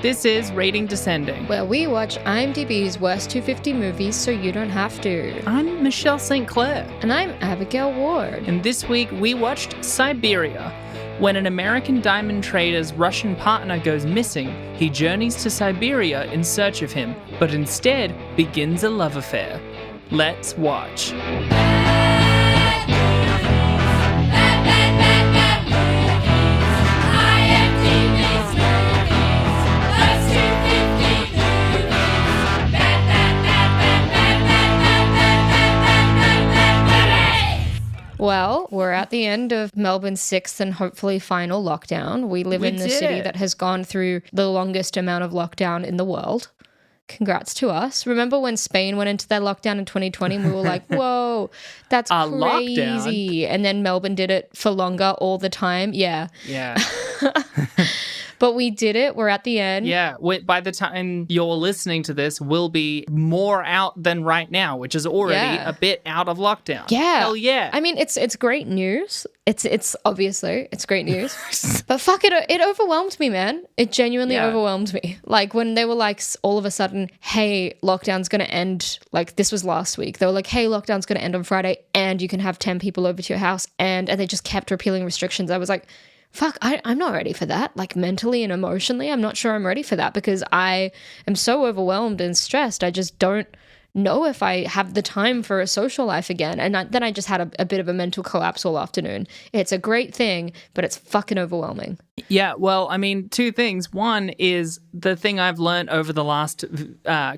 This is Rating Descending. where we watch IMDb's worst 250 movies so you don't have to. I'm Michelle St. Clair. And I'm Abigail Ward. And this week we watched Siberia. When an American diamond trader's Russian partner goes missing, he journeys to Siberia in search of him, but instead begins a love affair. Let's watch. Well, we're at the end of Melbourne's sixth and hopefully final lockdown. We live in the city that has gone through the longest amount of lockdown in the world. Congrats to us. Remember when Spain went into their lockdown in 2020 and we were like, whoa, that's crazy. Lockdown. And then Melbourne did it for longer all the time. Yeah. But we did it. We're at the end. Yeah. By the time you're listening to this, we'll be more out than right now, which is already a bit out of lockdown. Yeah. Hell yeah. I mean, it's great news. It's obviously, it's great news. But fuck it, it overwhelmed me, man. It genuinely overwhelmed me. Like when they were like, all of a sudden, hey, lockdown's going to end. Like this was last week. They were like, hey, lockdown's going to end on Friday and you can have 10 people over to your house. And they just kept repealing restrictions. I was like, fuck, I'm not ready for that. Like mentally and emotionally, I'm not sure I'm ready for that because I am so overwhelmed and stressed. I just don't know if I have the time for a social life again. And then I just had a bit of a mental collapse all afternoon. It's a great thing, but it's fucking overwhelming. Yeah, well, I mean, two things. One is the thing I've learned over the last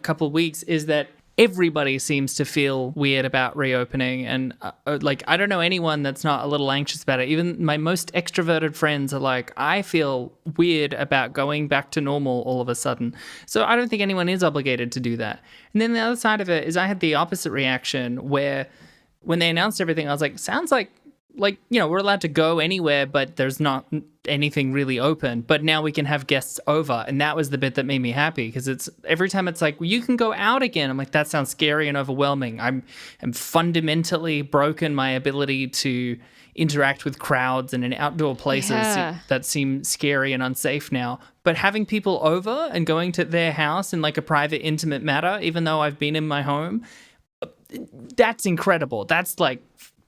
couple of weeks is that everybody seems to feel weird about reopening. And like, I don't know anyone that's not a little anxious about it. Even my most extroverted friends are like, I feel weird about going back to normal all of a sudden. So I don't think anyone is obligated to do that. And then the other side of it is I had the opposite reaction where when they announced everything, I was like, sounds like, you know, we're allowed to go anywhere, but there's not anything really open. But now we can have guests over. And that was the bit that made me happy because it's every time it's like, well, you can go out again. I'm like, that sounds scary and overwhelming. I'm fundamentally broken my ability to interact with crowds and in outdoor places that seem scary and unsafe now. But having people over and going to their house in like a private, intimate matter, even though I've been in my home, that's incredible. That's like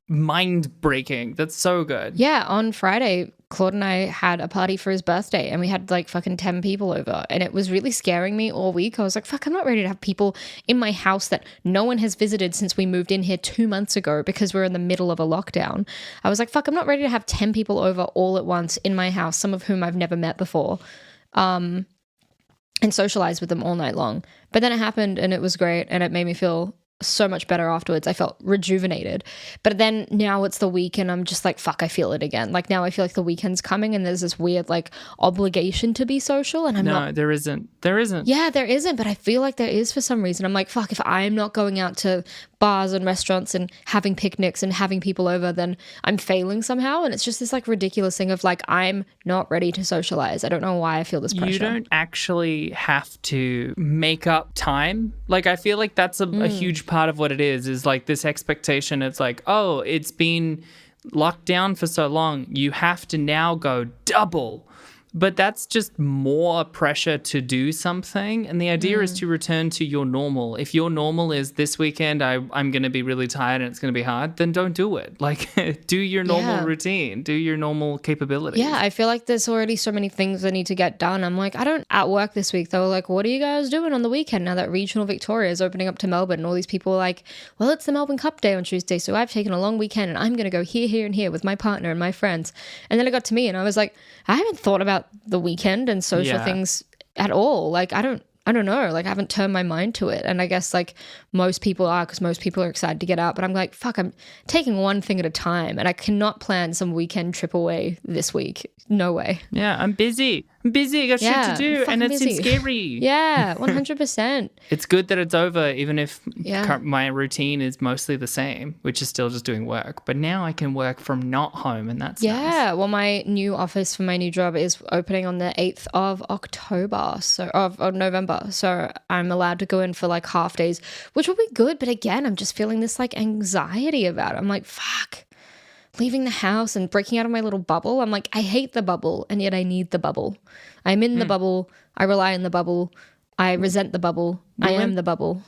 mind-breaking. That's so good. Yeah, on Friday, Claude and I had a party for his birthday and we had like fucking 10 people over and it was really scaring me all week. I was like, fuck, I'm not ready to have people in my house that no one has visited since we moved in here 2 months ago because we're in the middle of a lockdown. I was like, fuck, I'm not ready to have 10 people over all at once in my house, some of whom I've never met before, and socialize with them all night long. But then it happened and it was great and it made me feel so much better afterwards. I felt rejuvenated. But then now it's the weekend. I'm just like, fuck, I feel it again. Like now I feel like the weekend's coming and there's this weird like obligation to be social and I'm not. No, there isn't. There isn't. Yeah, there isn't. But I feel like there is for some reason. I'm like, fuck, if I'm not going out to bars and restaurants and having picnics and having people over, then I'm failing somehow. And it's just this like ridiculous thing of like, I'm not ready to socialize. I don't know why I feel this pressure. You don't actually have to make up time. Like, I feel like that's a huge part of what it is like this expectation. It's like, oh, it's been locked down for so long. You have to now go double. But that's just more pressure to do something. And the idea is to return to your normal. If your normal is this weekend, I'm going to be really tired and it's going to be hard, then don't do it. Like, do your normal routine. Do your normal capabilities. Yeah, I feel like there's already so many things that need to get done. I'm like, at work this week, they were like, what are you guys doing on the weekend now that regional Victoria is opening up to Melbourne? And all these people are like, well, it's the Melbourne Cup Day on Tuesday, so I've taken a long weekend and I'm going to go here, here, and here with my partner and my friends. And then it got to me and I was like, I haven't thought about the weekend and social things at all. Like, I don't know. Like, I haven't turned my mind to it. And I guess like most people are because most people are excited to get out. But I'm like, fuck, I'm taking one thing at a time and I cannot plan some weekend trip away this week. No way. Yeah, I'm busy. I got shit to do and it's scary. Yeah, 100%. It's good that it's over even if my routine is mostly the same, which is still just doing work. But now I can work from not home and that's nice. Well, my new office for my new job is opening on the 8th of October, so of November. So I'm allowed to go in for like half days, which will be good. But again, I'm just feeling this like anxiety about it. I'm like, fuck. leaving the house and breaking out of my little bubble. I'm like, I hate the bubble, and yet I need the bubble. I'm in the bubble. I rely on the bubble. I resent the bubble. I am the bubble.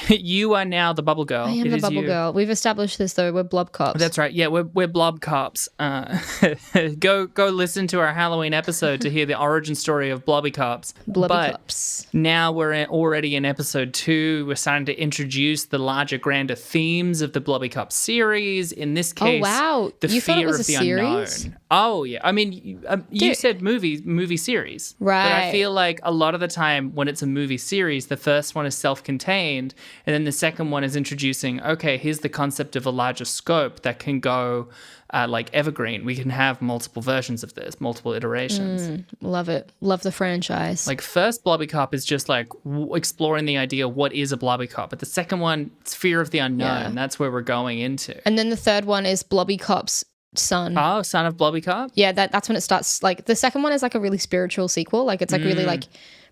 You are now the bubble girl. I am the bubble girl. We've established this, though. We're blob cops. That's right. Yeah, we're blob cops. Go listen to our Halloween episode to hear the origin story of blobby cops. Blobby cops. Now we're already in episode 2. We're starting to introduce the larger, grander themes of the blobby cop series. In this case, the you fear of the series? unknown. Oh yeah. I mean, you said movie series, right? But I feel like a lot of the time when it's a movie series, the first one is self-contained, and then the second one is introducing, okay, here's the concept of a larger scope that can go like evergreen. We can have multiple versions of this, multiple iterations. Love it. Love the franchise. Like first Blobby Cop is just like exploring the idea, what is a Blobby Cop? But the second one, it's fear of the unknown. Yeah. That's where we're going into. And then the third one is Blobby Cop's son. Oh, son of Blobby Cop? Yeah, that's when it starts. Like the second one is like a really spiritual sequel. Like it's like really like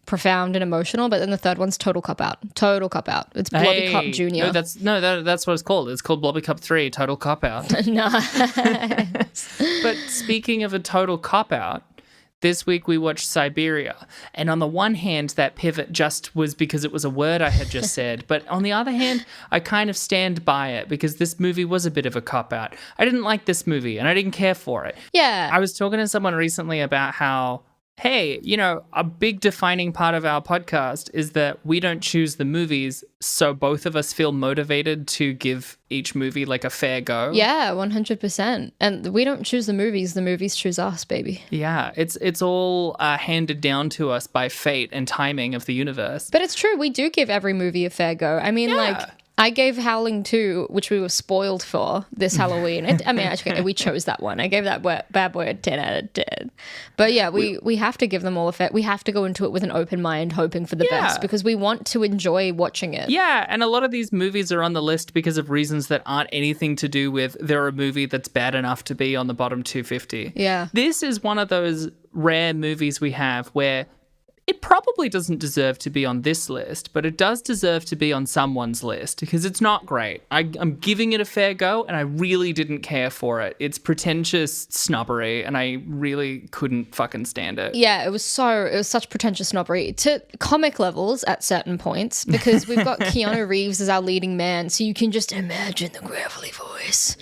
profound and emotional, but then the third one's total cop out. It's Blobby Cop Jr. That's what it's called. It's called Blobby Cop 3, Total Cop Out. Nice. But speaking of a total cop out, this week we watched Siberia. And on the one hand, that pivot just was because it was a word I had just said. But on the other hand, I kind of stand by it because this movie was a bit of a cop out. I didn't like this movie and I didn't care for it. Yeah. I was talking to someone recently about how, hey, a big defining part of our podcast is that we don't choose the movies, so both of us feel motivated to give each movie like a fair go. Yeah, 100%. And we don't choose the movies choose us, baby. Yeah, it's all handed down to us by fate and timing of the universe. But it's true, we do give every movie a fair go. I mean, I gave Howling 2, which we were spoiled for this Halloween. Actually, we chose that one. I gave that bad boy a 10 out of 10. But yeah, we have to give them all a fair. We have to go into it with an open mind, hoping for the best, because we want to enjoy watching it. Yeah, and a lot of these movies are on the list because of reasons that aren't anything to do with they're a movie that's bad enough to be on the bottom 250. Yeah. This is one of those rare movies we have where it probably doesn't deserve to be on this list, but it does deserve to be on someone's list because it's not great. I'm giving it a fair go, and I really didn't care for it. It's pretentious snobbery, and I really couldn't fucking stand it. Yeah, it was such pretentious snobbery to comic levels at certain points because we've got Keanu Reeves as our leading man, so you can just imagine the gravelly voice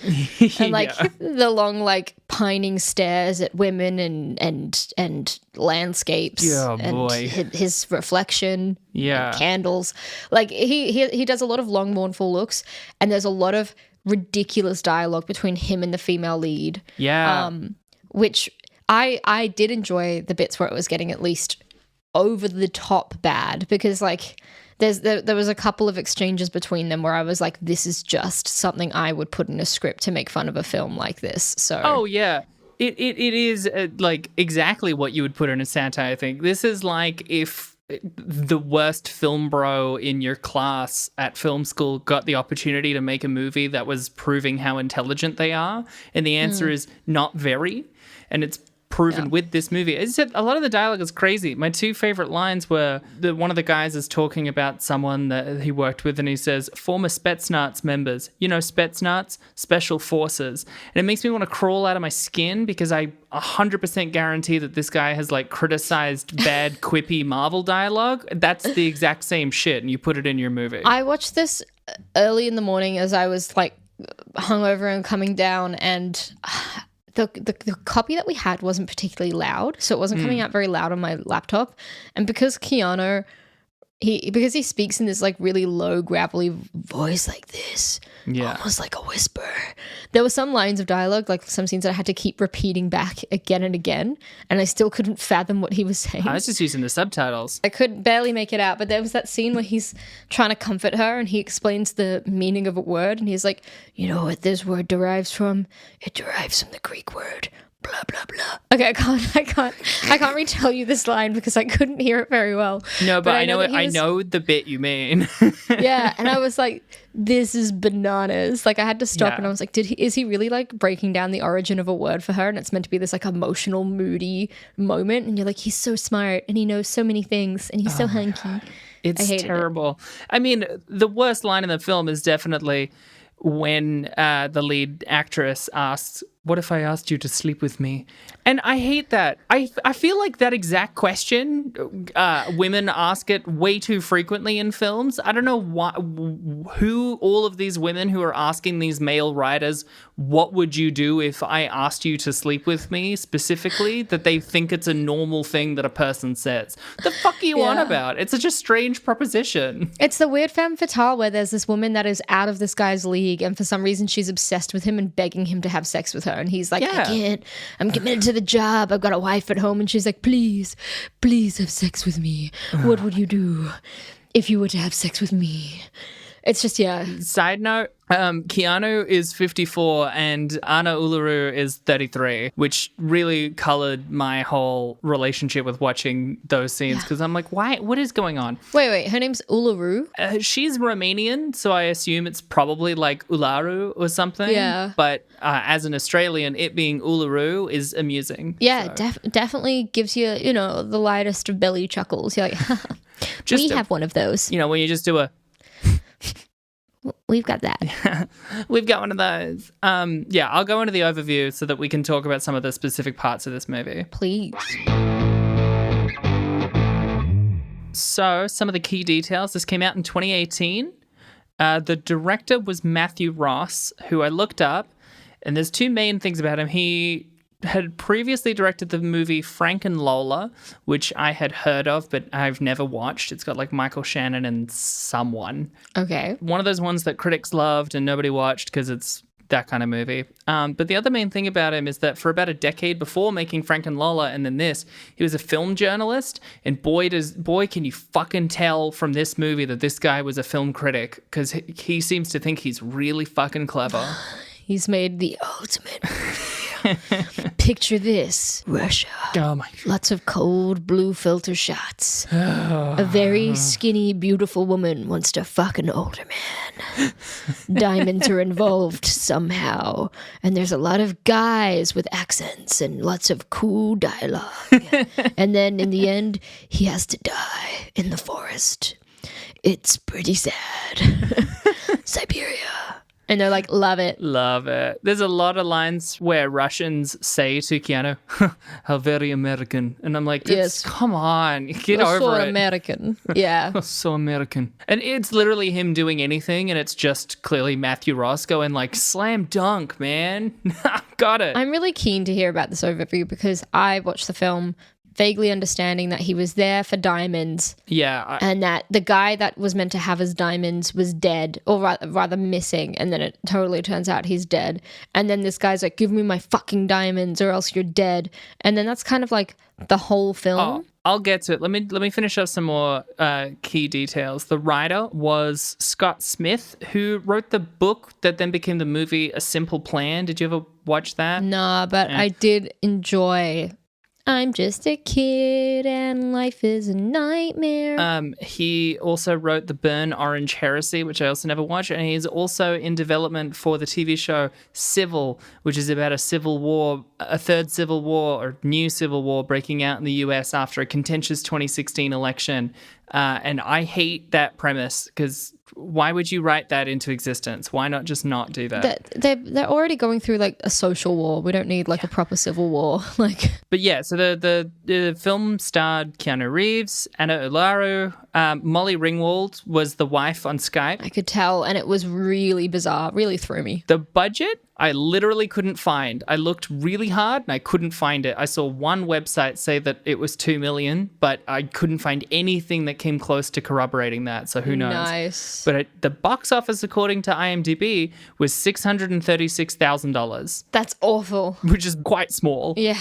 and the long pining stares at women and landscapes. Oh, and boy. His reflection, yeah, and candles. Like he does a lot of long mournful looks, and there's a lot of ridiculous dialogue between him and the female lead. Yeah, which I did enjoy the bits where it was getting at least over the top bad because there was a couple of exchanges between them where I was like, this is just something I would put in a script to make fun of a film like this. So oh yeah. It is exactly what you would put in a satire, I think. This is like if the worst film bro in your class at film school got the opportunity to make a movie that was proving how intelligent they are. And the answer is not very. And it's proven with this movie. As I said, a lot of the dialogue is crazy. My two favorite lines were one of the guys is talking about someone that he worked with and he says, former Spetsnaz members, Spetsnaz, special forces. And it makes me want to crawl out of my skin because I 100% guarantee that this guy has criticized bad quippy Marvel dialogue. That's the exact same shit and you put it in your movie. I watched this early in the morning as I was hungover and coming down, and the copy that we had wasn't particularly loud, so it wasn't coming out very loud on my laptop. And because Keanu, because he speaks in this really low gravelly voice like this, almost like a whisper, there were some lines of dialogue, some scenes that I had to keep repeating back again and again, and I still couldn't fathom what he was saying. I was just using the subtitles. I could barely make it out, but there was that scene where he's trying to comfort her and he explains the meaning of a word, and he's like, you know what this word derives from? It derives from the Greek word blah blah blah. Okay, I can't retell you this line because I couldn't hear it very well. No, but I know it. I know the bit you mean. Yeah, and I was like, this is bananas. I had to stop and I was like, is he really breaking down the origin of a word for her? And it's meant to be this emotional, moody moment. And you're like, he's so smart and he knows so many things and he's so hunky. It's terrible. I mean, the worst line in the film is definitely when the lead actress asks what if I asked you to sleep with me? And I hate that. I feel like that exact question, women ask it way too frequently in films. I don't know who all of these women who are asking these male writers, what would you do if I asked you to sleep with me specifically, that they think it's a normal thing that a person says. The fuck are you on about? It's such a strange proposition. It's the weird femme fatale where there's this woman that is out of this guy's league and for some reason she's obsessed with him and begging him to have sex with her. And he's like, I can't. I'm committed to the job. I've got a wife at home. And she's like, please have sex with me. What would you do if you were to have sex with me? It's just, Side note, Keanu is 54 and Ana Uluru is 33, which really colored my whole relationship with watching those scenes because I'm like, why? What is going on? Wait. Her name's Uluru? She's Romanian, so I assume it's probably like Ularu or something. Yeah. But as an Australian, it being Uluru is amusing. Yeah, definitely gives you, the lightest of belly chuckles. You're like, we have one of those. When you just do a... We've got that. We've got one of those. I'll go into the overview so that we can talk about some of the specific parts of this movie. Please. So, some of the key details. This came out in 2018. The director was Matthew Ross, who I looked up, and there's two main things about him. He had previously directed the movie Frank and Lola, which I had heard of, but I've never watched. It's got like Michael Shannon and someone. Okay. One of those ones that critics loved and nobody watched because it's that kind of movie. But the other main thing about him is that for about a decade before making Frank and Lola and then this, he was a film journalist. And boy, can you fucking tell from this movie that this guy was a film critic because he seems to think he's really fucking clever. He's made the ultimate picture this, Russia. Oh my. Lots of cold blue filter shots. A very skinny, beautiful woman wants to fuck an older man. Diamonds are involved somehow. And there's a lot of guys with accents and lots of cool dialogue. And then in the end, he has to die in the forest. It's pretty sad. Siberia. And they're like, love it. Love it. There's a lot of lines where Russians say to Keanu, how very American. And I'm like, yes. Come on, get You're over so it. American. Yeah. So American. And it's literally him doing anything, and it's just clearly Matthew Ross going like, slam dunk, man. Got it. I'm really keen to hear about this overview because I watched the film vaguely understanding that he was there for diamonds. Yeah. And that the guy that was meant to have his diamonds was dead, or rather missing. And then it totally turns out he's dead. And then this guy's like, give me my fucking diamonds or else you're dead. And then that's kind of like the whole film. Oh, I'll get to it. Let me finish up some more key details. The writer was Scott Smith, who wrote the book that then became the movie A Simple Plan. Did you ever watch that? Nah, but I did enjoy I'm just a kid and life is a nightmare. He also wrote The Burn Orange Heresy, which I also never watched, and he's also in development for the TV show Civil, which is about a civil war, a third civil war or new civil war breaking out in the US after a contentious 2016 election. And I hate that premise because why would you write that into existence? Why not just not do that? They're already going through like a social war. We don't need like a proper civil war. But yeah, so the film starred Keanu Reeves, Anna Ularu, Molly Ringwald was the wife on Skype. I could tell, and it was really bizarre. Really threw me. The budget, I literally couldn't find. I looked really hard and I couldn't find it. I saw one website say that it was $2 million, but I couldn't find anything that came close to corroborating that. So who knows? Nice. But the box office, according to IMDb, was $636,000. That's awful. Which is quite small. Yeah.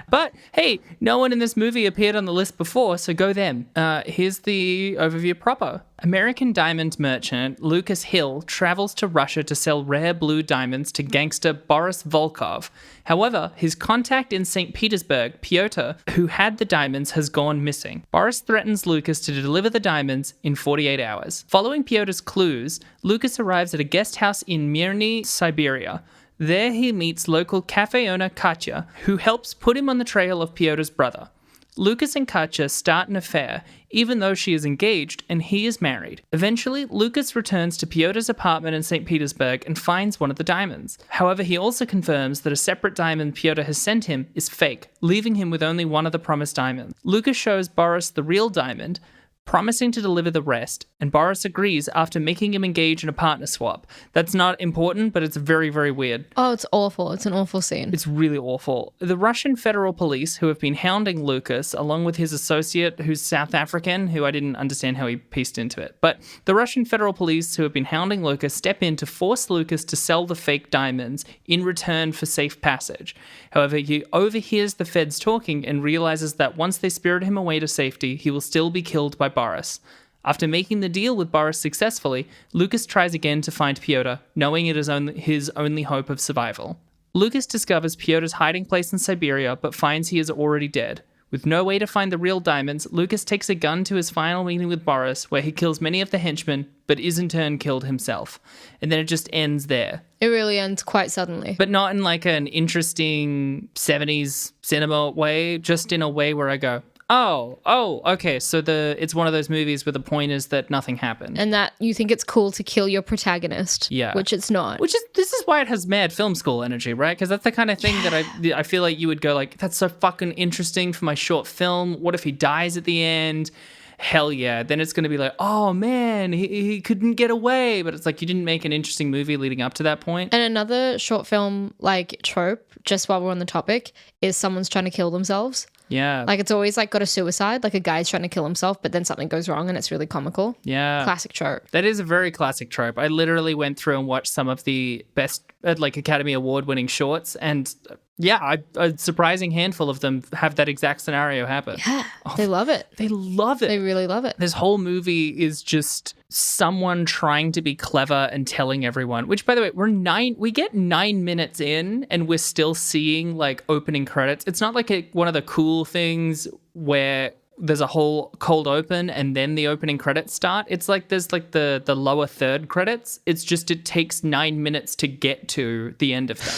But hey, no one in this movie appeared on the list before, so go them. Here's the overview proper. American diamond merchant Lucas Hill travels to Russia to sell rare blue diamonds to gangster Boris Volkov. However, his contact in St. Petersburg, Pyotr, who had the diamonds, has gone missing. Boris threatens Lucas to deliver the diamonds in 48 hours. Following Pyotr's clues, Lucas arrives at a guest house in Mirny, Siberia. There he meets local cafe owner Katya, who helps put him on the trail of Pyotr's brother. Lucas and Katja start an affair, even though she is engaged and he is married. Eventually, Lucas returns to Pyotr's apartment in St. Petersburg and finds one of the diamonds. However, he also confirms that a separate diamond Pyotr has sent him is fake, leaving him with only one of the promised diamonds. Lucas shows Boris the real diamond, promising to deliver the rest, and Boris agrees after making him engage in a partner swap. That's not important, but it's very, very weird. Oh, it's awful. It's an awful scene. It's really awful. The Russian federal police, who have been hounding Lucas, along with his associate, who's South African, who I didn't understand how he pieced into it, but the Russian federal police, who have been hounding Lucas, step in to force Lucas to sell the fake diamonds in return for safe passage. However, he overhears the feds talking and realizes that once they spirit him away to safety, he will still be killed by Boris. After making the deal with Boris successfully, Lucas tries again to find Pyotr, knowing it is his only hope of survival. Lucas discovers Pyotr's hiding place in Siberia, but finds he is already dead. With no way to find the real diamonds, Lucas takes a gun to his final meeting with Boris, where he kills many of the henchmen, but is in turn killed himself. And then it just ends there. It really ends quite suddenly. But not in like an interesting 70s cinema way, just in a way where I go, oh, okay. So it's one of those movies where the point is that nothing happened. And that you think it's cool to kill your protagonist. Yeah. Which it's not. This is why it has mad film school energy, right? Because that's the kind of thing that I feel like you would go like, that's so fucking interesting for my short film. What if he dies at the end? Hell yeah. Then it's going to be like, oh man, he couldn't get away. But it's like, you didn't make an interesting movie leading up to that point. And another short film like trope, just while we're on the topic, is someone's trying to kill themselves. Yeah. Like it's always like got a suicide, like a guy's trying to kill himself, but then something goes wrong and it's really comical. Yeah. Classic trope. That is a very classic trope. I literally went through and watched some of the best like Academy Award winning shorts, and yeah, a surprising handful of them have that exact scenario happen. Yeah, they love it. They love it. They really love it. This whole movie is just someone trying to be clever and telling everyone, which by the way, we get 9 minutes in and we're still seeing like opening credits. It's not like one of the cool things where there's a whole cold open and then the opening credits start. It's like there's like the lower third credits. It's just it takes 9 minutes to get to the end of them.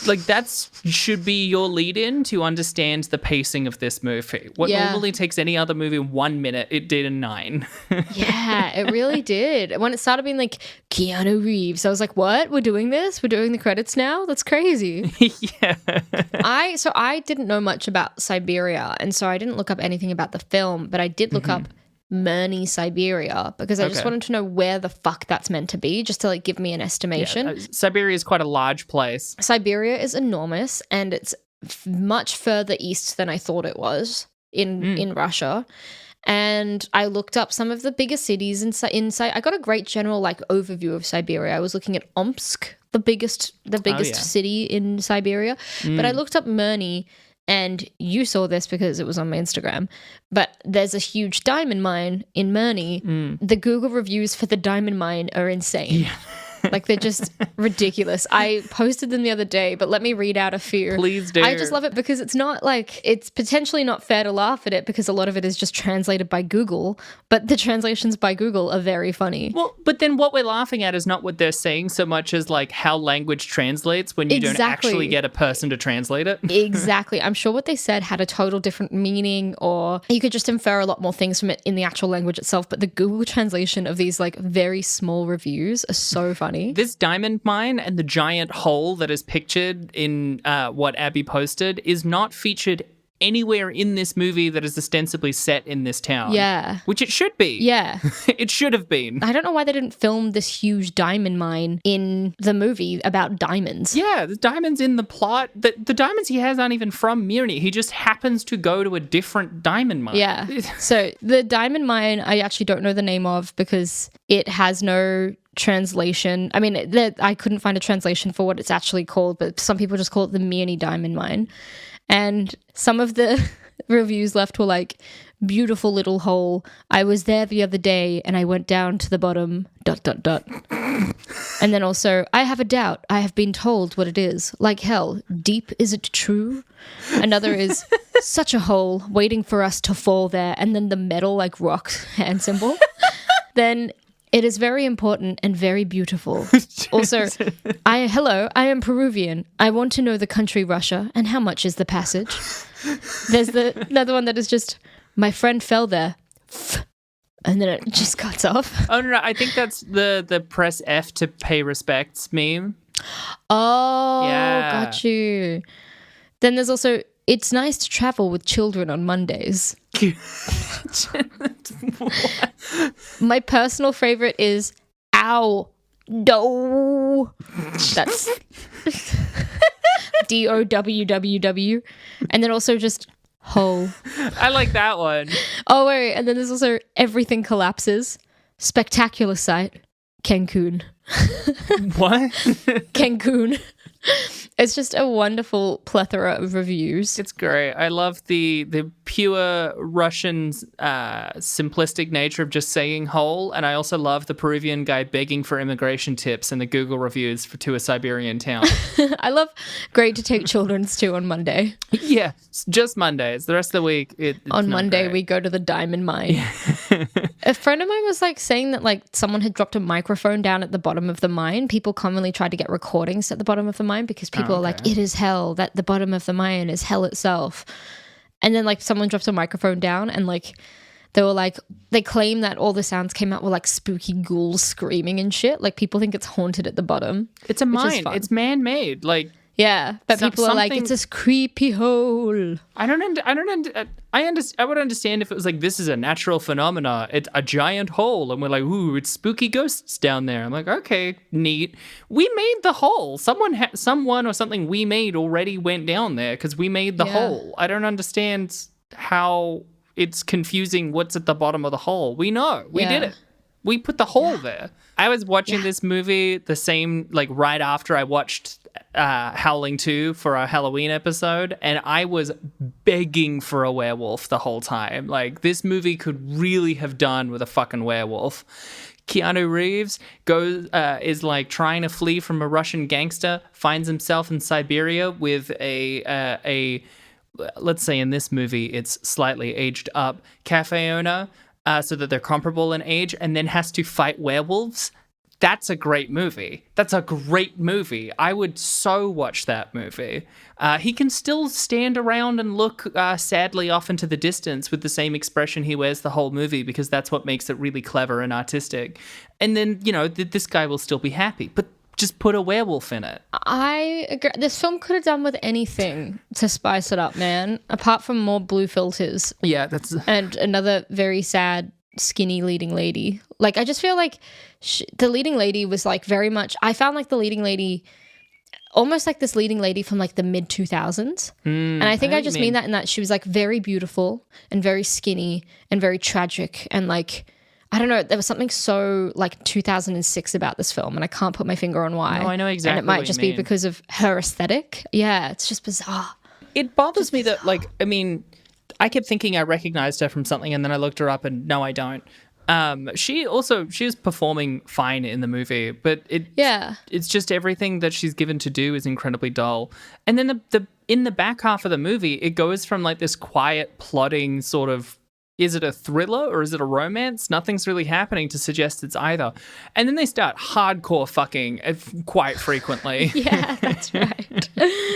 Like should be your lead in to understand the pacing of this movie. What normally takes any other movie 1 minute, it did in 9. Yeah, it really did. When it started being like Keanu Reeves, I was like, what? We're doing this? We're doing the credits now? That's crazy. Yeah. I didn't know much about Siberia, and so I didn't look up anything about the film, but I did look up Murny, Siberia, because I just wanted to know where the fuck that's meant to be, just to like give me an estimation. Yeah, Siberia is quite a large place. Siberia is enormous, and it's much further east than I thought it was in Russia. And I looked up some of the bigger cities inside. I got a great general like overview of Siberia. I was looking at Omsk, the biggest city in Siberia, but I looked up Murny. And you saw this because it was on my Instagram, but there's a huge diamond mine in Murny. The Google reviews for the diamond mine are insane. Yeah. Like they're just ridiculous. I posted them the other day, but let me read out a few. Please do. I just love it because it's not like, it's potentially not fair to laugh at it because a lot of it is just translated by Google, but the translations by Google are very funny. Well, but then what we're laughing at is not what they're saying so much as like how language translates when you don't actually get a person to translate it. Exactly. I'm sure what they said had a total different meaning, or you could just infer a lot more things from it in the actual language itself, but the Google translation of these like very small reviews are so funny. This diamond mine and the giant hole that is pictured in what Abby posted is not featured anywhere in this movie that is ostensibly set in this town. Yeah. Which it should be. Yeah. It should have been. I don't know why they didn't film this huge diamond mine in the movie about diamonds. Yeah, the diamonds in the plot. The diamonds he has aren't even from Myrny. He just happens to go to a different diamond mine. Yeah. So the diamond mine, I actually don't know the name of because it has no translation. I mean, I couldn't find a translation for what it's actually called, but some people just call it the Myrny diamond mine. And some of the reviews left were like, beautiful little hole. I was there the other day and I went down to the bottom, ... And then also, I have a doubt. I have been told what it is. Like hell, deep, is it true? Another is, such a hole waiting for us to fall there. And then the metal like rock hand symbol. Then it is very important and very beautiful. Also, hello, I am Peruvian. I want to know the country Russia and how much is the passage? There's another one that is just, my friend fell there. And then it just cuts off. Oh, no, I think that's the press F to pay respects meme. Oh, Yeah. got you. Then there's also, it's nice to travel with children on Mondays. My personal favorite is, ow, do. That's DOWWW. And then also just, hole. I like that one. Oh, wait. And then there's also, everything collapses. Spectacular sight. Cancun. What? Cancun. It's just a wonderful plethora of reviews. It's great. I love the pure Russian simplistic nature of just saying whole, and I also love the Peruvian guy begging for immigration tips in the Google reviews to a Siberian town. I love great to take children's to on Monday. Yeah, just Mondays. The rest of the week, it's on not Monday, great. we go to the diamond mine. A friend of mine was like saying that like someone had dropped a microphone down at the bottom of the mine. People commonly try to get recordings at the bottom of the mine because people are like, it is hell. That the bottom of the mine is hell itself. And then like someone drops a microphone down and like they were like, they claim that all the sounds came out were like spooky ghouls screaming and shit. Like people think it's haunted at the bottom. It's a mine. It's man-made. Like, yeah, but people are like, it's this creepy hole. I would understand if it was like, this is a natural phenomena. It's a giant hole, and we're like, ooh, it's spooky ghosts down there. I'm like, okay, neat. We made the hole. Someone or something we made already went down there because we made the hole. I don't understand how it's confusing what's at the bottom of the hole. We know. We did it. We put the hole there. I was watching this movie the same, like right after I watched Howling 2 for our Halloween episode, and I was begging for a werewolf the whole time. Like, this movie could really have done with a fucking werewolf. Keanu Reeves is like trying to flee from a Russian gangster, finds himself in Siberia with a let's say in this movie it's slightly aged up cafe owner, so that they're comparable in age, and then has to fight werewolves. That's a great movie. I would so watch that movie. He can still stand around and look sadly off into the distance with the same expression he wears the whole movie, because that's what makes it really clever and artistic. And then, this guy will still be happy. But just put a werewolf in it. I agree. This film could have done with anything to spice it up, man. Apart from more blue filters. Yeah, that's... And another very sad, skinny leading lady. Like, I just feel like the leading lady was like very much... I found like the leading lady... almost like this leading lady from like the mid-2000s. And I think I just mean that in that she was like very beautiful and very skinny and very tragic and like... I don't know, there was something so like 2006 about this film, and I can't put my finger on why. No, I know exactly. And it might what just you be because of her aesthetic. Yeah, it's just bizarre. It bothers me that, like, I mean, I kept thinking I recognized her from something, and then I looked her up, and no, I don't. She was performing fine in the movie, but it's just everything that she's given to do is incredibly dull. And then in the back half of the movie, it goes from like this quiet, plodding sort of, is it a thriller or is it a romance? Nothing's really happening to suggest it's either. And then they start hardcore fucking quite frequently. Yeah, that's right.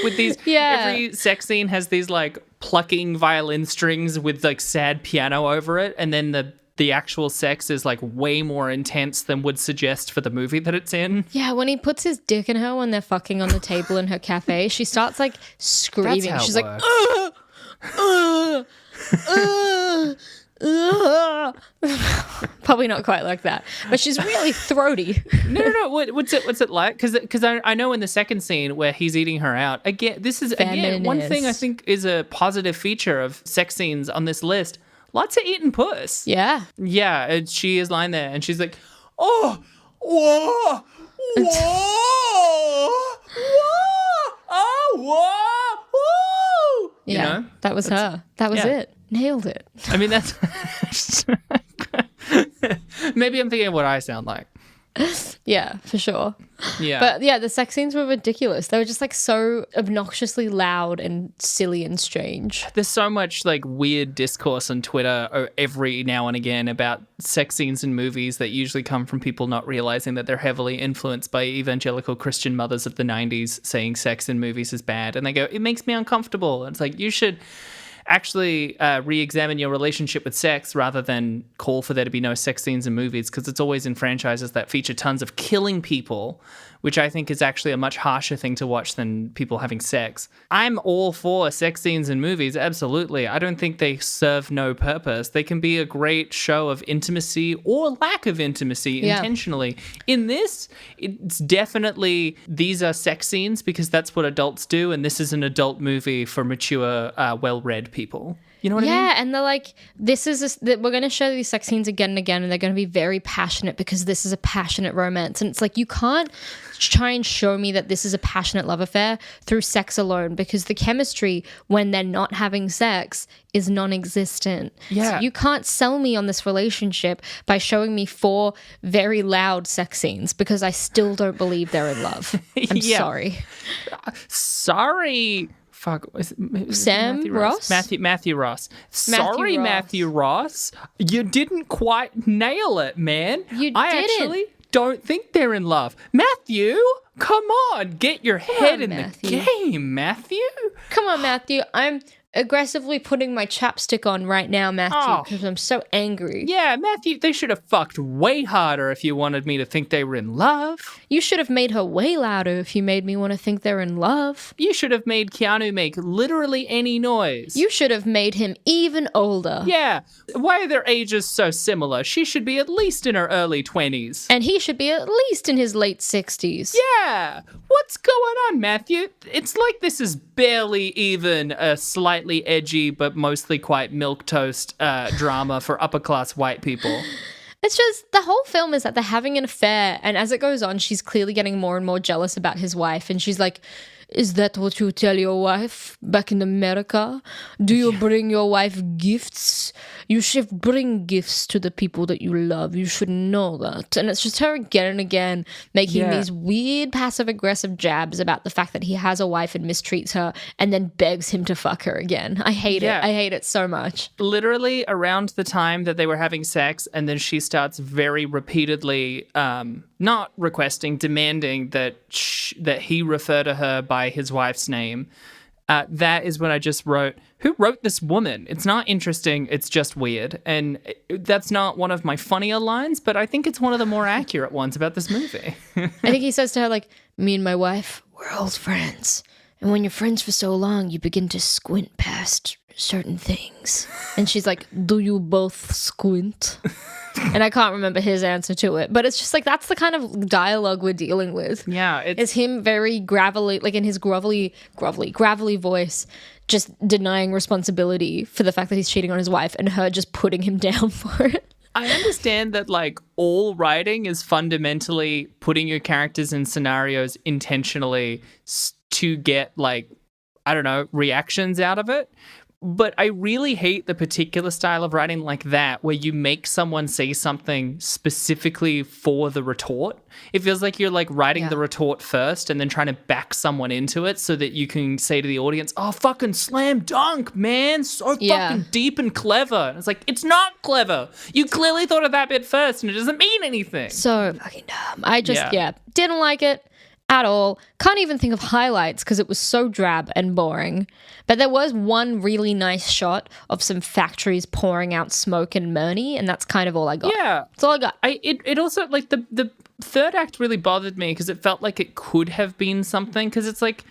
With these, every sex scene has these like plucking violin strings with like sad piano over it. And then the actual sex is like way more intense than would suggest for the movie that it's in. Yeah, when he puts his dick in her when they're fucking on the table in her cafe, she starts like screaming. That's how She's it like, probably not quite like that, but she's really throaty. No. What's it like? Because I know in the second scene where he's eating her out again. This is again one thing I think is a positive feature of sex scenes on this list. Lots of eating puss. Yeah. Yeah, and she is lying there and she's like, oh, whoa, whoa, whoa, oh, whoa, whoa. Yeah, that was her. That was it. Nailed it. I mean, that's... Maybe I'm thinking of what I sound like. Yeah, for sure. Yeah. But yeah, the sex scenes were ridiculous. They were just like so obnoxiously loud and silly and strange. There's so much like weird discourse on Twitter every now and again about sex scenes in movies that usually come from people not realizing that they're heavily influenced by evangelical Christian mothers of the 90s saying sex in movies is bad. And they go, it makes me uncomfortable. And it's like, you should actually re-examine your relationship with sex rather than call for there to be no sex scenes in movies, because it's always in franchises that feature tons of killing people, which I think is actually a much harsher thing to watch than people having sex. I'm all for sex scenes in movies, absolutely. I don't think they serve no purpose. They can be a great show of intimacy or lack of intimacy intentionally. In this, it's definitely, these are sex scenes because that's what adults do, and this is an adult movie for mature, well-read people. You know what I mean? Yeah, and they're like, we're going to show these sex scenes again and again, and they're going to be very passionate because this is a passionate romance. And it's like, you can't try and show me that this is a passionate love affair through sex alone, because the chemistry when they're not having sex is non-existent. Yeah. So you can't sell me on this relationship by showing me 4 very loud sex scenes, because I still don't believe they're in love. I'm sorry. Sorry. Fuck, Sam Matthew Ross? Matthew Ross. Sorry, Matthew Ross. You didn't quite nail it, man. I actually don't think they're in love. Matthew, come on. Get your head in Matthew. the game, Matthew. Come on, Matthew. I'm aggressively putting my chapstick on right now, Matthew, because I'm so angry. Yeah, Matthew, they should have fucked way harder if you wanted me to think they were in love. You should have made her way louder if you made me want to think they're in love. You should have made Keanu make literally any noise. You should have made him even older. Yeah. Why are their ages so similar? She should be at least in her early 20s. And he should be at least in his late 60s. Yeah. What's going on, Matthew? It's like this is barely even a slightly edgy but mostly quite milquetoast drama for upper-class white people. It's just, the whole film is that they're having an affair, and as it goes on, she's clearly getting more and more jealous about his wife, and she's like, is that what you tell your wife back in America? Do you bring your wife gifts? You should bring gifts to the people that you love. You should know that. And it's just her again and again making these weird passive-aggressive jabs about the fact that he has a wife and mistreats her and then begs him to fuck her again. I hate it. I hate it so much. Literally around the time that they were having sex, and then she starts very repeatedly not requesting, demanding that that he refer to her by his wife's name. That is when I just wrote, who wrote this woman? It's not interesting, it's just weird. And that's not one of my funnier lines, but I think it's one of the more accurate ones about this movie. I think he says to her, like, me and my wife, we're old friends. And when you're friends for so long, you begin to squint past certain things. And she's like, do you both squint? And I can't remember his answer to it. But it's just like, that's the kind of dialogue we're dealing with. Yeah. It's him very gravelly, like in his gravelly voice, just denying responsibility for the fact that he's cheating on his wife, and her just putting him down for it. I understand that, like, all writing is fundamentally putting your characters in scenarios intentionally to get, like, I don't know, reactions out of it. But I really hate the particular style of writing like that, where you make someone say something specifically for the retort. It feels like you're like writing the retort first and then trying to back someone into it so that you can say to the audience, oh, fucking slam dunk, man. So fucking deep and clever. And it's like, it's not clever. You clearly thought of that bit first and it doesn't mean anything. So fucking dumb. I just, didn't like it at all. Can't even think of highlights because it was so drab and boring. But there was one really nice shot of some factories pouring out smoke in Murney, and that's kind of all I got. Yeah. That's all I got. It also, like, the third act really bothered me because it felt like it could have been something, because it's like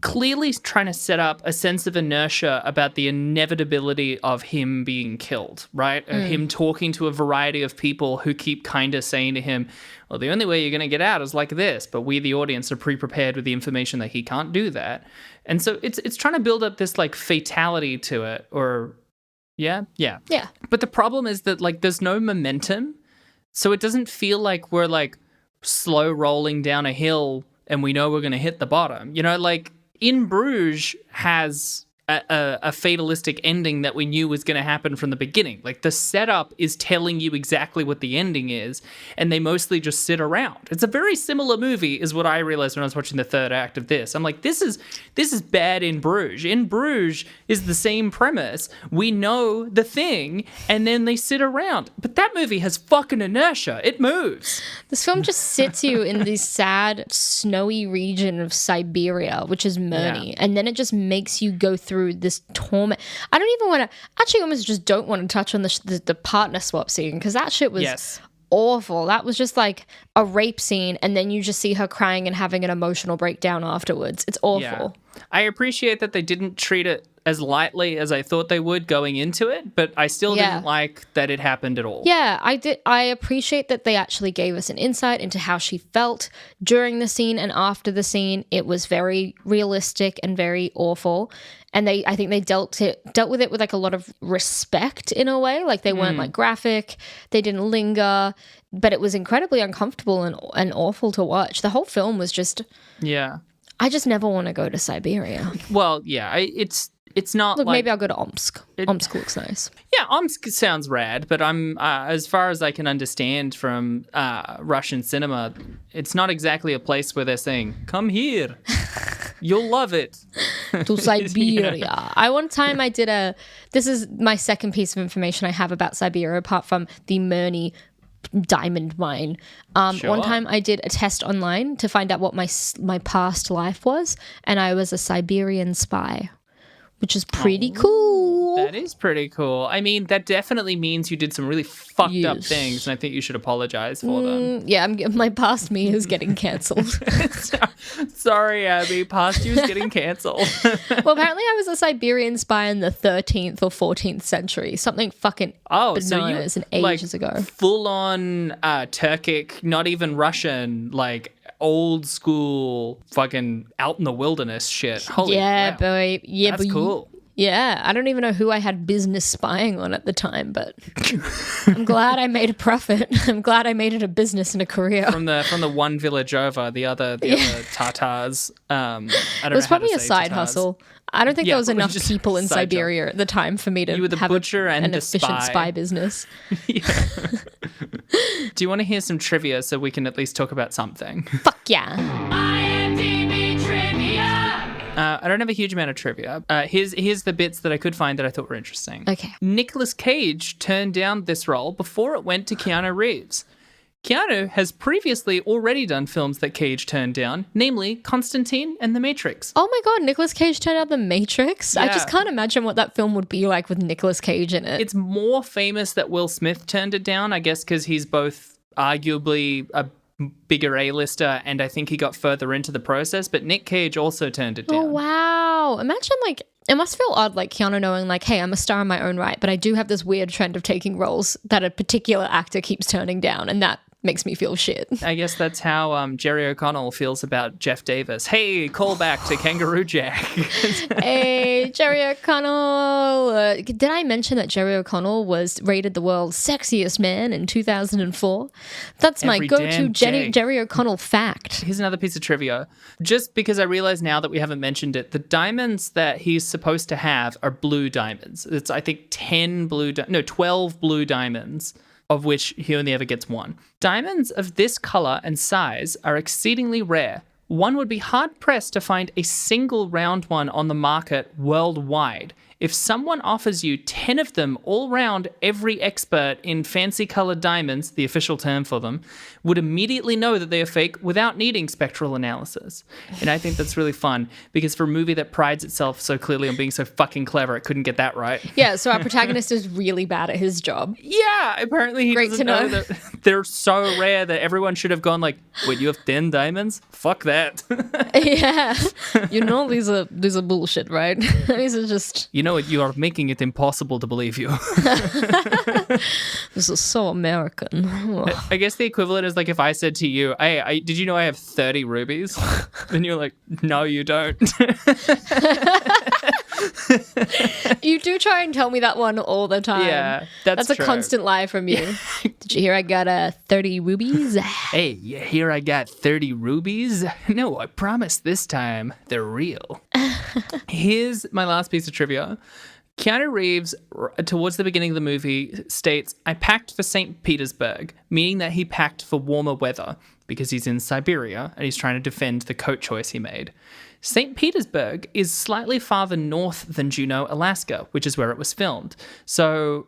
clearly trying to set up a sense of inertia about the inevitability of him being killed, right? Him talking to a variety of people who keep kind of saying to him, well, the only way you're going to get out is like this, but we, the audience, are pre-prepared with the information that he can't do that. And so it's trying to build up this, like, fatality to it, or yeah. But the problem is that, like, there's no momentum, so it doesn't feel like we're, like, slow rolling down a hill and we know we're going to hit the bottom. You know, like, In Bruges has a fatalistic ending that we knew was going to happen from the beginning. Like, the setup is telling you exactly what the ending is, and they mostly just sit around. It's a very similar movie, is what I realized when I was watching the third act of this. I'm like, this is bad in Bruges. In Bruges is the same premise. We know the thing, and then they sit around. But that movie has fucking inertia. It moves. This film just sits you in this sad, snowy region of Siberia, which is Murney, and then it just makes you go through this torment. I don't even want to, actually almost just don't want to touch on the partner swap scene, because that shit was awful. That was just like a rape scene, and then you just see her crying and having an emotional breakdown afterwards. It's awful. Yeah. I appreciate that they didn't treat it as lightly as I thought they would going into it, but I still didn't like that it happened at all. Yeah, I did. I appreciate that they actually gave us an insight into how she felt during the scene and after the scene. It was very realistic and very awful. And I think they dealt with it with like a lot of respect in a way. Like, they weren't like graphic, they didn't linger, but it was incredibly uncomfortable and awful to watch. The whole film was just, I just never want to go to Siberia. Well, yeah, it's not. Look, like, maybe I'll go to Omsk. Omsk looks nice. Yeah, Omsk sounds rad, but I'm as far as I can understand from Russian cinema, it's not exactly a place where they're saying, "Come here, you'll love it." To Siberia. One time I did this is my second piece of information I have about Siberia, apart from the Murney diamond mine. One time I did a test online to find out what my past life was, and I was a Siberian spy, which is pretty cool. That is pretty cool. I mean, that definitely means you did some really fucked up things, and I think you should apologize for them. Yeah, my past me is getting cancelled. Sorry, Abby, past you is getting cancelled. Well, apparently I was a Siberian spy in the 13th or 14th century. Something fucking bananas and ages ago. Full-on Turkic, not even Russian, like old school fucking out in the wilderness shit. Holy wow. Boy. Yeah, that's cool. Yeah, I don't even know who I had business spying on at the time, but I'm glad I made a profit. I'm glad I made it a business and a career. From the one village over, the other Tatars. I don't it was know probably how a to say side Tatars. hustle. I don't think there was enough just people in side Siberia at the time for me to You were the have butcher and an the efficient spy business. Yeah. Do you want to hear some trivia so we can at least talk about something? Fuck yeah. IMDb trivia. I don't have a huge amount of trivia. Here's the bits that I could find that I thought were interesting. Okay. Nicolas Cage turned down this role before it went to Keanu Reeves. Keanu has previously already done films that Cage turned down, namely Constantine and The Matrix. Oh my god, Nicolas Cage turned out The Matrix? I just Yeah. can't imagine what that film would be like with Nicolas Cage in it. It's more famous that Will Smith turned it down, I guess because he's both arguably a bigger A-lister and I think he got further into the process, but Nick Cage also turned it down. Oh, wow. Imagine, like, it must feel odd, like, Keanu knowing, like, hey, I'm a star in my own right, but I do have this weird trend of taking roles that a particular actor keeps turning down, and that makes me feel shit. I guess that's how Jerry O'Connell feels about Jeff Davis. Hey, call back to Kangaroo Jack. Hey, Jerry O'Connell. Did I mention that Jerry O'Connell was rated the world's sexiest man in 2004? That's my Every go-to damn day. Jerry O'Connell fact. Here's another piece of trivia. Just because I realize now that we haven't mentioned it, the diamonds that he's supposed to have are blue diamonds. It's, I think, 12 blue diamonds, of which he only ever gets one. Diamonds of this color and size are exceedingly rare. One would be hard-pressed to find a single round one on the market worldwide. If someone offers you 10 of them all round, every expert in fancy-colored diamonds, the official term for them, would immediately know that they are fake without needing spectral analysis. And I think that's really fun, because for a movie that prides itself so clearly on being so fucking clever, it couldn't get that right. Yeah, so our protagonist is really bad at his job. Yeah, apparently he Great doesn't to know. that they're so rare that everyone should have gone like, wait, you have 10 diamonds? Fuck that. Yeah. You know, these are bullshit, right? These are just... You know what? You are making it impossible to believe you. This is so American. I guess the equivalent is like if I said to you, hey, did you know I have 30 rubies? Then you're like, no, you don't. You do try and tell me that one all the time. Yeah, that's a true. constant lie from you. Did you hear I got 30 rubies? Hey, here I got 30 rubies? No, I promise this time they're real. Here's my last piece of trivia. Keanu Reeves, towards the beginning of the movie, states, "I packed for St. Petersburg," meaning that he packed for warmer weather because he's in Siberia and he's trying to defend the coat choice he made. St. Petersburg is slightly farther north than Juneau, Alaska, which is where it was filmed. So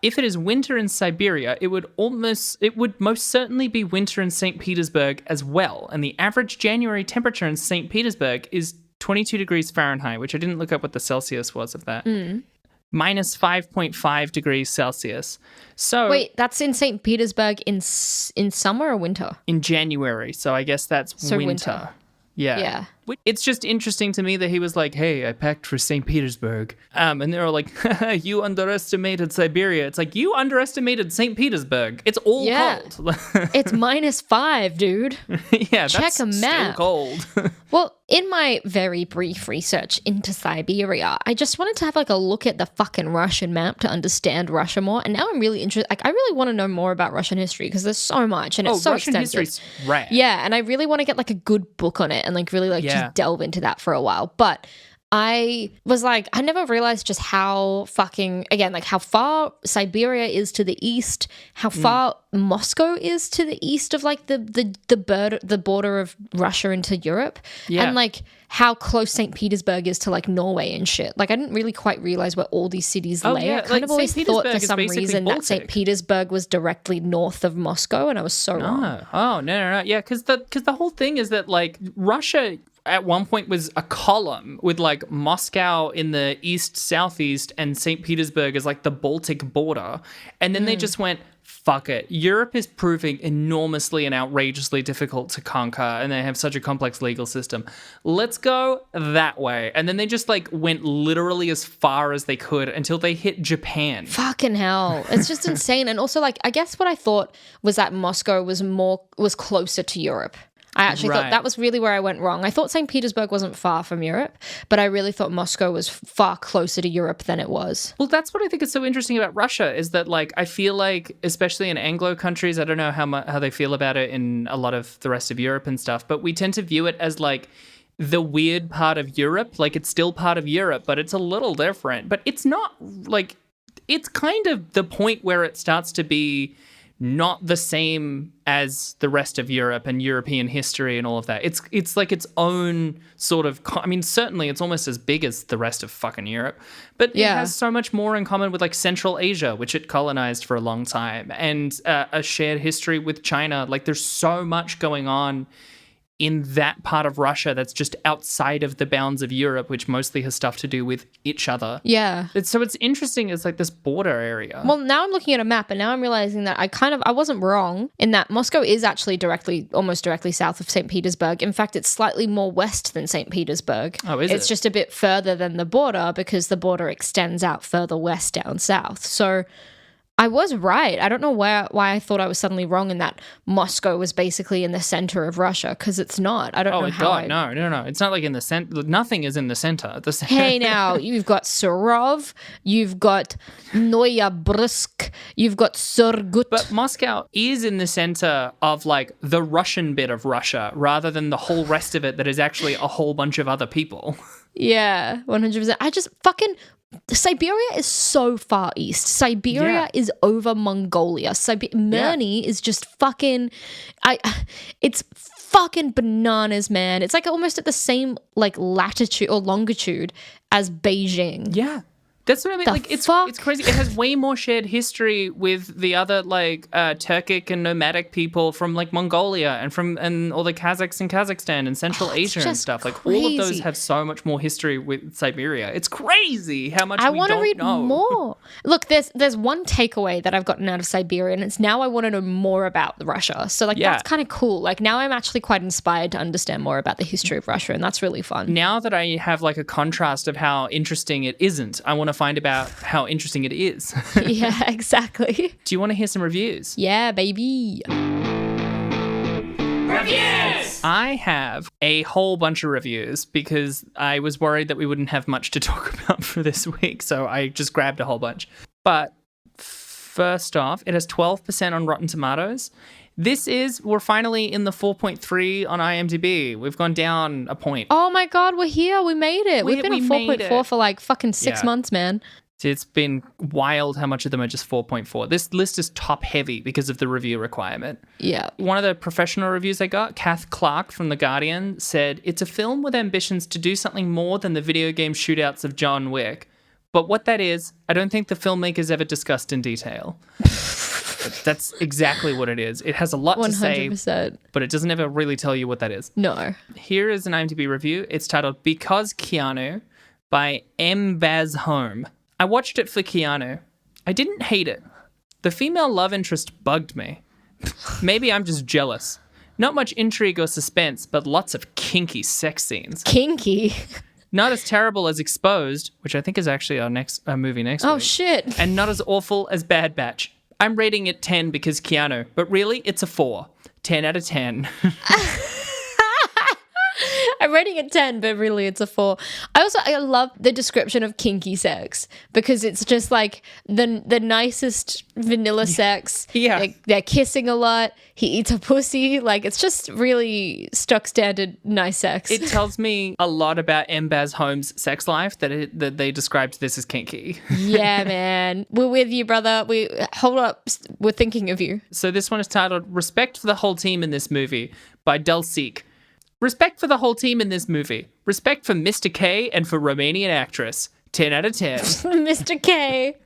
if it is winter in Siberia, it would most certainly be winter in St. Petersburg as well. And the average January temperature in St. Petersburg is 22 degrees Fahrenheit, which I didn't look up what the Celsius was of that. Minus 5.5 degrees Celsius. So Wait, that's in St. Petersburg in summer or winter? in January, so I guess that's So winter. winter. Yeah. It's just interesting to me that he was like, "Hey, I packed for St. Petersburg." And they were like, "You underestimated Siberia." It's like, you underestimated St. Petersburg. It's all cold. It's -5, dude. Yeah, Check that's a map. still cold. Well, in my very brief research into Siberia, I just wanted to have like a look at the fucking Russian map to understand Russia more. And now I'm really interested. Like, I really want to know more about Russian history because there's so much and it's so Russian extensive. history's rad. Yeah, and I really want to get like a good book on it and like really like just delve into that for a while. But I was like, I never realized just how fucking, again, like how far Siberia is to the east, how far Moscow is to the east of like the border of Russia into Europe, and like how close St. Petersburg is to like Norway and shit. Like I didn't really quite realize where all these cities lay. Yeah. I kind Like, of always St. thought Petersburg for is some basically reason that St. Baltic. Petersburg was directly north of Moscow, and I was so wrong. No. Yeah, because the whole thing is that like Russia at one point was a column with like Moscow in the east southeast and St. Petersburg as like the Baltic border, and then they just went, fuck it. Europe is proving enormously and outrageously difficult to conquer, and they have such a complex legal system. Let's go that way. And then they just like went literally as far as they could until they hit Japan. Fucking hell. It's just insane. And also, like, I guess what I thought was that Moscow was closer to Europe. I actually thought that was really where I went wrong. I thought St. Petersburg wasn't far from Europe, but I really thought Moscow was far closer to Europe than it was. Well, that's what I think is so interesting about Russia is that, like, I feel like, especially in Anglo countries, I don't know how they feel about it in a lot of the rest of Europe and stuff, but we tend to view it as, like, the weird part of Europe. Like, it's still part of Europe, but it's a little different. But it's not, like, it's kind of the point where it starts to be not the same as the rest of Europe and European history and all of that. It's like its own sort of, I mean, certainly it's almost as big as the rest of fucking Europe, but it has so much more in common with like Central Asia, which it colonized for a long time, and a shared history with China. Like there's so much going on in that part of Russia that's just outside of the bounds of Europe, which mostly has stuff to do with each other. Yeah. So it's interesting. It's like this border area. Well, now I'm looking at a map and now I'm realizing that I wasn't wrong in that Moscow is actually almost directly south of St. Petersburg. In fact, it's slightly more west than St. Petersburg. Oh, is it? It's just a bit further than the border because the border extends out further west down south. So I was right. I don't know why I thought I was suddenly wrong in that Moscow was basically in the center of Russia, because it's not. I don't know how. No. It's not like in the center. Nothing is in the center. Hey, now, you've got Surov, you've got Noyabrsk, you've got Surgut. But Moscow is in the center of like the Russian bit of Russia rather than the whole rest of it that is actually a whole bunch of other people. Yeah, 100%. I just fucking... Siberia is so far east. Siberia is over Mongolia. Murny is just fucking... It's fucking bananas, man. It's like almost at the same like latitude or longitude as Beijing. Yeah. That's what I mean. Like it's crazy. It has way more shared history with the other like Turkic and nomadic people from like Mongolia and all the Kazakhs in Kazakhstan and Central Asia and stuff. Like all of those have so much more history with Siberia. It's crazy how much I we want to don't read know. more. Look, there's one takeaway that I've gotten out of Siberia, and it's now I want to know more about Russia. So like that's kind of cool. Like now I'm actually quite inspired to understand more about the history of Russia, and that's really fun. Now that I have like a contrast of how interesting it isn't, I want to find about how interesting it is. Yeah, exactly. Do you want to hear some reviews? Yeah, baby. Reviews! I have a whole bunch of reviews because I was worried that we wouldn't have much to talk about for this week, so I just grabbed a whole bunch. But first off, it has 12% on Rotten Tomatoes. We're finally in the 4.3 on IMDb. We've gone down a point. Oh my God, we're here. We made it. We've been we at made 4.4 it. for like fucking 6 months, man. It's been wild how much of them are just 4.4. This list is top heavy because of the review requirement. Yeah. One of the professional reviews I got, Kath Clark from The Guardian, said, "It's a film with ambitions to do something more than the video game shootouts of John Wick. But what that is, I don't think the filmmakers ever discussed in detail." That's exactly what it is. It has a lot to say, 100%. but it doesn't ever really tell you what that is. No. Here is an IMDb review. It's titled Because Keanu by M. Baz Home. I watched it for Keanu. I didn't hate it. The female love interest bugged me. Maybe I'm just jealous. Not much intrigue or suspense, but lots of kinky sex scenes. Kinky. Not as terrible as Exposed, which I think is actually our next movie next Oh, week. shit. And not as awful as Bad Batch. I'm rating it 10 because Keanu, but really it's a 4. 10 out of 10. I'm rating it 10, but really it's a 4. I love the description of kinky sex because it's just like the nicest vanilla sex. Yeah. They're kissing a lot. He eats a pussy. Like, it's just really stock standard nice sex. It tells me a lot about M. Baz Home's sex life that they described this as kinky. Yeah, man. We're with you, brother. Hold up. We're thinking of you. So this one is titled Respect for the Whole Team in This Movie by Dulceek. Respect for the whole team in this movie. Respect for Mr. K and for Romanian actress. 10 out of 10. Mr. K.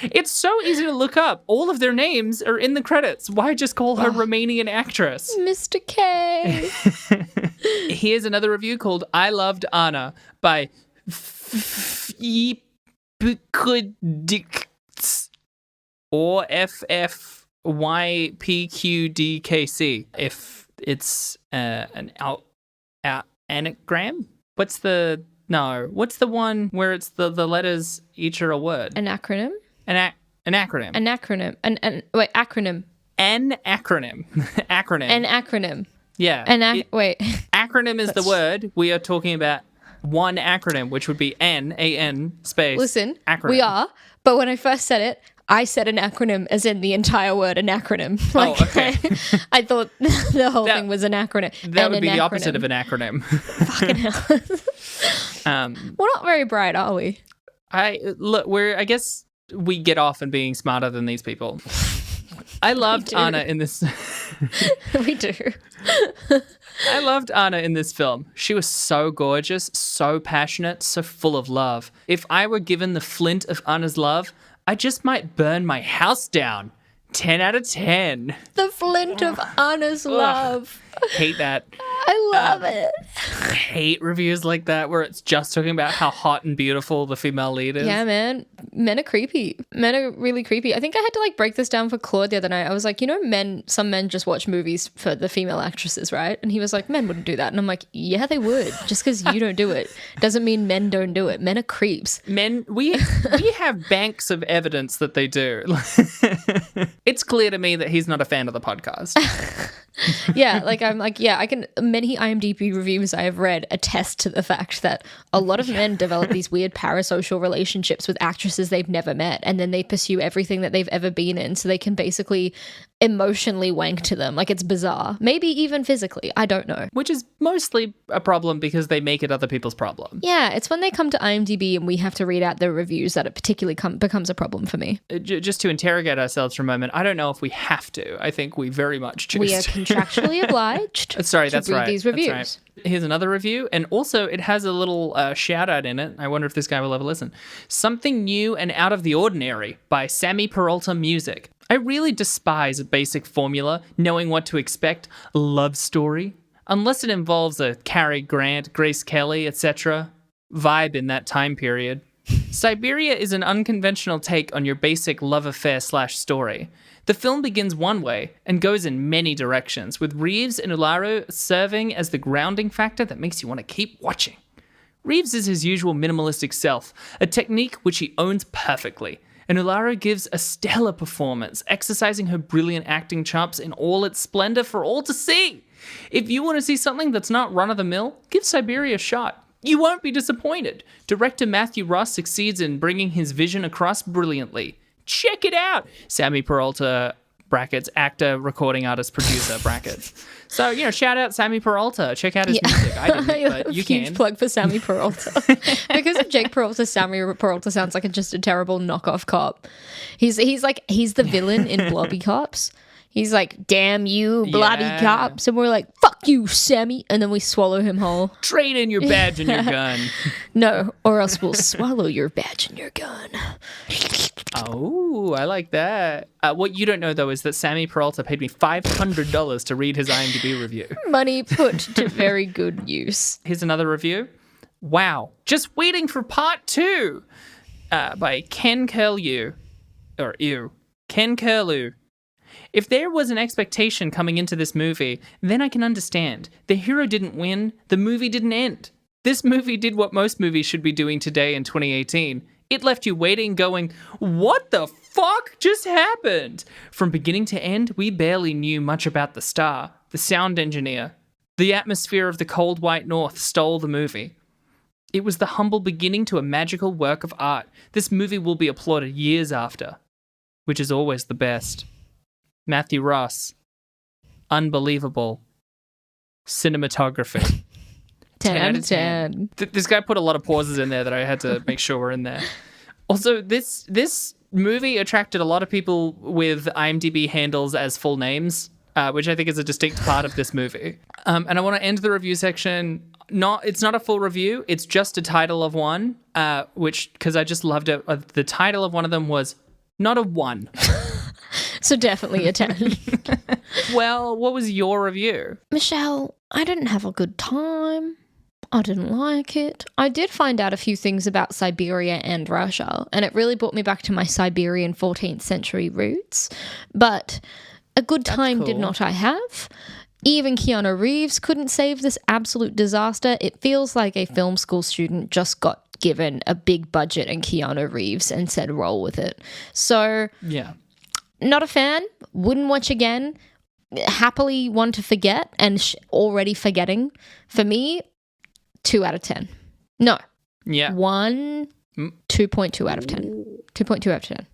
It's so easy to look up. All of their names are in the credits. Why just call her Romanian actress? Mr. K. Here's another review called I Loved Anna by or FFYPQDKC. If it's an anagram? What's the one where it's the letters each are a word? An acronym? An acronym. An acronym. Acronym. An acronym. Acronym. An acronym. Yeah. Acronym is the word. We are talking about one acronym, which would be N space. Listen, acronym. we are, but when I first said it, I said an acronym as in the entire word, an acronym. Okay. I thought the whole thing was an acronym. That would be the opposite of an acronym. Fucking hell. We're not very bright, are we? I guess we get off in being smarter than these people. I loved Anna in this. We do. I loved Anna in this film. She was so gorgeous, so passionate, so full of love. If I were given the flint of Anna's love, I just might burn my house down. 10 out of 10. The flint of Anna's love. Hate that. I love it. I hate reviews like that where it's just talking about how hot and beautiful the female lead is. Yeah, man. Men are creepy. Men are really creepy. I think I had to break this down for Claude the other night. I was like, some men just watch movies for the female actresses, right? And he was like, men wouldn't do that. And I'm like, yeah, they would. Just because you don't do it doesn't mean men don't do it. Men are creeps. Men, we have banks of evidence that they do. It's clear to me that he's not a fan of the podcast. Yeah, I can. Many IMDb reviews I have read attest to the fact that a lot of men develop these weird parasocial relationships with actresses they've never met, and then they pursue everything that they've ever been in, so they can basically emotionally wank to them. It's bizarre. Maybe even physically. I don't know. Which is mostly a problem because they make it other people's problem. Yeah, it's when they come to IMDb and we have to read out the reviews that it particularly becomes a problem for me. Just to interrogate ourselves for a moment, I don't know if we have to. I think we very much choose We are to. contractually obliged Sorry, to that's read right. these reviews. That's right. Here's another review, and also it has a little shout out in it. I wonder if this guy will ever listen. Something New and Out of the Ordinary by Sammy Peralta Music. I really despise a basic formula, knowing what to expect, love story, unless it involves a Cary Grant, Grace Kelly, etc. vibe in that time period. Siberia is an unconventional take on your basic love affair / story. The film begins one way and goes in many directions, with Reeves and Ularo serving as the grounding factor that makes you want to keep watching. Reeves is his usual minimalistic self, a technique which he owns perfectly, and Ularo gives a stellar performance, exercising her brilliant acting chops in all its splendor for all to see. If you want to see something that's not run-of-the-mill, give Siberia a shot. You won't be disappointed. Director Matthew Ross succeeds in bringing his vision across brilliantly. Check it out! Sammy Peralta brackets, actor, recording artist, producer, brackets. So, you know, shout out Sammy Peralta. Check out his music. I didn't, but you Huge can. plug for Sammy Peralta. Because of Jake Peralta, Sammy Peralta sounds like just a terrible knockoff cop. He's the villain in Blobby Cops. He's like, damn you, Blobby Cops. And we're like, fuck you, Sammy. And then we swallow him whole. Trade in your badge and your gun. No, or else we'll swallow your badge and your gun. Oh, I like that. What you don't know, though, is that Sammy Peralta paid me $500 to read his IMDb review. Money put to very good use. Here's another review. Wow. Just waiting for part 2 by Ken Curlew. Or ew. Ken Curlew. If there was an expectation coming into this movie, then I can understand. The hero didn't win. The movie didn't end. This movie did what most movies should be doing today in 2018. It left you waiting, going, what the fuck just happened? From beginning to end, we barely knew much about the star, the sound engineer. The atmosphere of the cold white north stole the movie. It was the humble beginning to a magical work of art. This movie will be applauded years after, which is always the best. Matthew Ross. Unbelievable. Cinematography. 10 out of 10. This guy put a lot of pauses in there that I had to make sure were in there. Also, this movie attracted a lot of people with IMDb handles as full names, which I think is a distinct part of this movie. And I want to end the review section. It's not a full review. It's just a title of one, because I just loved it. The title of one of them was Not a 1. So definitely a 10. Well, what was your review? Michelle, I didn't have a good time. I didn't like it. I did find out a few things about Siberia and Russia, and it really brought me back to my Siberian 14th century roots. But a good time did not I have. Even Keanu Reeves couldn't save this absolute disaster. It feels like a film school student just got given a big budget and Keanu Reeves and said roll with it. So, yeah. Not a fan. Wouldn't watch again. Happily want to forget and already forgetting. For me, 2 out of 10. No. Yeah. 2.2 out of 10. 2.2 out of 10.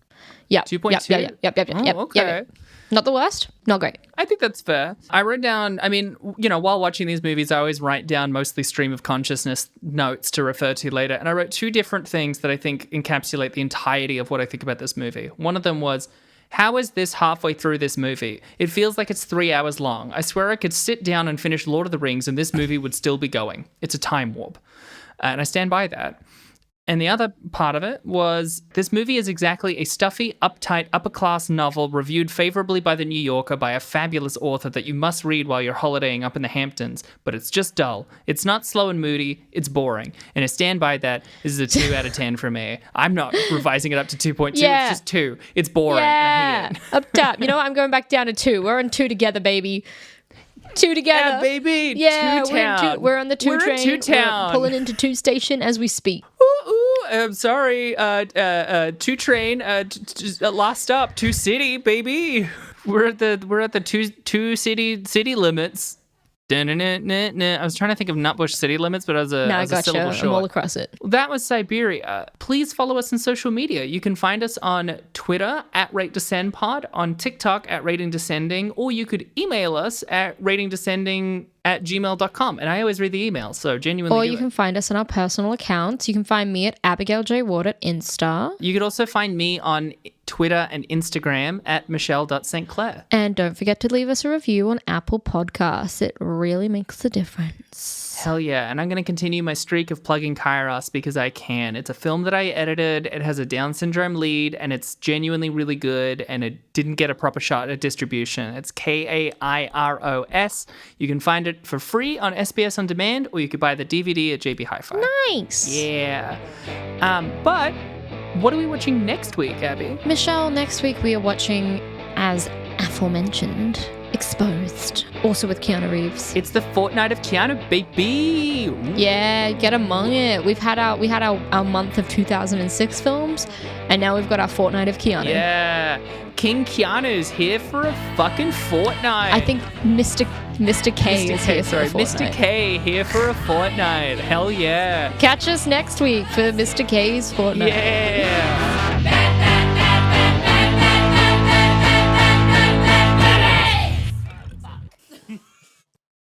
Yeah. 2.2? Yep. Okay. Not the worst. Not great. I think that's fair. I wrote down, while watching these movies, I always write down mostly stream of consciousness notes to refer to later. And I wrote 2 different things that I think encapsulate the entirety of what I think about this movie. One of them was, how is this halfway through this movie? It feels like it's 3 hours long. I swear I could sit down and finish Lord of the Rings and this movie would still be going. It's a time warp. And I stand by that. And the other part of it was, this movie is exactly a stuffy, uptight, upper-class novel reviewed favorably by The New Yorker by a fabulous author that you must read while you're holidaying up in the Hamptons, but it's just dull. It's not slow and moody, it's boring. And I stand by that. This is a 2 out of 10 for me. I'm not revising it up to 2.2, Yeah. It's just 2. It's boring. Yeah. And I hate it. Up top. You know what? I'm going back down to 2. We're on 2 together, baby. 2 together. Yeah, baby. Yeah, Two-town. we're on the 2 We're train. in Two-town. We're pulling into 2 station as we speak. I'm sorry. 2 train. Last stop. 2 city, baby. We're at the two city limits. I was trying to think of Nutbush city limits, but I was a syllable short. I'm all across it. That was Siberia. Please follow us on social media. You can find us on Twitter at RateDescendPod, on TikTok at RatingDescending, or you could email us at ratingdescending@gmail.com. And I always read the emails, so genuinely. Or you can find us on our personal accounts. You can find me at Abigail J. Ward at Insta. You could also find me on Twitter and Instagram at michelle.stclair. And don't forget to leave us a review on Apple Podcasts. It really makes a difference. Hell yeah. And I'm going to continue my streak of plugging Kairos because I can. It's a film that I edited. It has a Down syndrome lead, and it's genuinely really good, and it didn't get a proper shot at distribution. It's Kairos. You can find it for free on SBS On Demand, or you could buy the DVD at JB Hi-Fi. Nice. Yeah. But what are we watching next week, Abby? Michelle, next week we are watching, as aforementioned, Exposed. Also with Keanu Reeves. It's the fortnight of Keanu, baby. Ooh. Yeah, get among it. We had our month of 2006 films, and now we've got our fortnight of Keanu. Yeah. King Keanu's here for a fucking fortnight. I think Mr. K is here for a fortnight. Mr. K here for a fortnight. Hell yeah. Catch us next week for Mr. K's fortnight. Yeah.